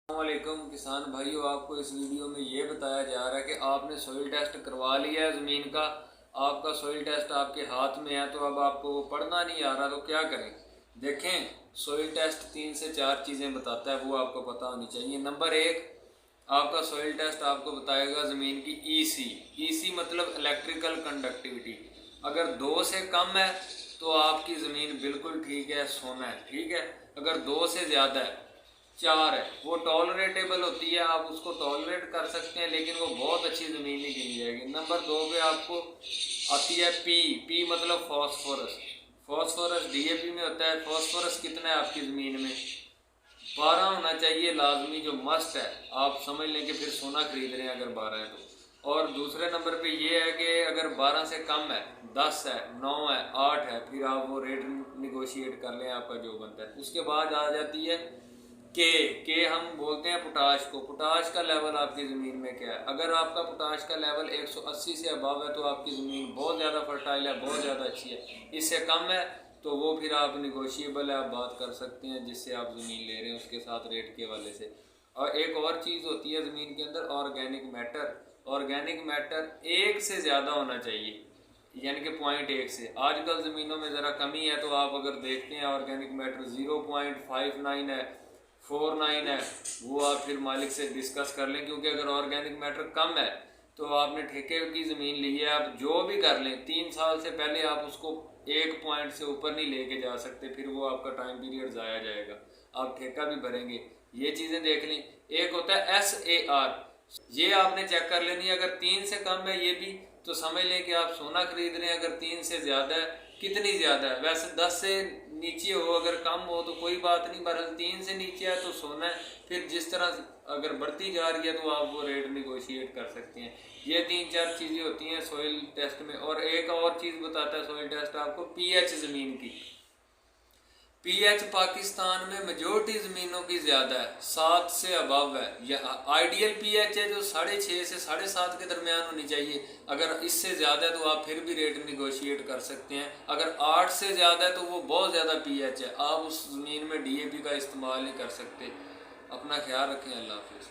वालेकुम किसान भाइयों, आपको इस वीडियो में ये बताया जा रहा है कि आपने सॉइल टेस्ट करवा लिया है ज़मीन का। आपका सॉइल टेस्ट आपके हाथ में है, तो अब आपको वो पढ़ना नहीं आ रहा, तो क्या करें। देखें, सॉइल टेस्ट 3 से 4 चीज़ें बताता है, वो आपको पता होनी चाहिए। नंबर 1, आपका सॉइल टेस्ट आपको बताएगा ज़मीन की ईसी मतलब इलेक्ट्रिकल कंडक्टिविटी। अगर 2 से कम है तो आपकी ज़मीन बिल्कुल ठीक है, सोना है, ठीक है। अगर 2 से ज़्यादा है, 4 है, वो टॉलरेटेबल होती है, आप उसको टॉलरेट कर सकते हैं, लेकिन वो बहुत अच्छी ज़मीन नहीं गिनी जाएगी। नंबर 2 पे आपको आती है पी मतलब फॉस्फोरस। फॉस्फोरस डीएपी में होता है। फॉस्फोरस कितना है आपकी ज़मीन में? 12 होना चाहिए लाजमी, जो मस्ट है। आप समझ लें कि फिर सोना खरीद रहे हैं अगर 12 है तो। और दूसरे नंबर पे ये है कि अगर 12 से कम है, 10 है, 9 है, 8 है, फिर आप वो रेट निगोशिएट कर लें, आपका जो बनता है। उसके बाद आ जाती है के हम बोलते हैं पोटाश को। पोटाश का लेवल आपकी ज़मीन में क्या है? अगर आपका पोटाश का लेवल 180 से अबव है तो आपकी ज़मीन बहुत ज़्यादा फर्टाइल है, बहुत ज़्यादा अच्छी है। इससे कम है तो वो फिर आप निगोशिएबल है, आप बात कर सकते हैं जिससे आप ज़मीन ले रहे हैं उसके साथ रेट के हवाले से। और एक और चीज़ होती है ज़मीन के अंदर, ऑर्गेनिक मैटर। ऑर्गेनिक मैटर 1 से ज़्यादा होना चाहिए, यानी कि 0.1 से। आजकल ज़मीनों में ज़रा कमी है, तो आप अगर देखते हैं ऑर्गेनिक मैटर 0.59 है, 49 है, वो आप फिर मालिक से डिस्कस कर लें। क्योंकि अगर ऑर्गेनिक मैटर कम है तो आपने ठेके की ज़मीन ली है, आप जो भी कर लें 3 साल से पहले आप उसको 1 पॉइंट से ऊपर नहीं लेके जा सकते, फिर वो आपका टाइम पीरियड ज़ाया जाएगा, आप ठेका भी भरेंगे। ये चीज़ें देख लें। एक होता है SAR, ये आपने चेक कर लेनी है। अगर 3 से कम है ये भी, तो समझ लें कि आप सोना खरीद रहे हैं। अगर 3 से ज़्यादा है, कितनी ज़्यादा है? वैसे 10 से नीचे हो, अगर कम हो तो कोई बात नहीं, बहरहाल 3 से नीचे है तो सोना है। फिर जिस तरह अगर बढ़ती जा रही है तो आप वो रेट निगोशिएट कर सकते हैं। ये 3-4 चीज़ें होती हैं सॉइल टेस्ट में। और एक और चीज़ बताता है सॉइल टेस्ट आपको, पीएच ज़मीन की। पीएच पाकिस्तान में मेजोरिटी ज़मीनों की ज़्यादा है, 7 से अबव है। या आइडियल पीएच है जो 6.5 से 7.5 के दरमियान होनी चाहिए। अगर इससे ज़्यादा है तो आप फिर भी रेट निगोशिएट कर सकते हैं। अगर 8 से ज़्यादा है तो वो बहुत ज़्यादा पीएच है, आप उस ज़मीन में डीएपी का इस्तेमाल नहीं कर सकते। अपना ख्याल रखें। अल्लाह हाफिज़।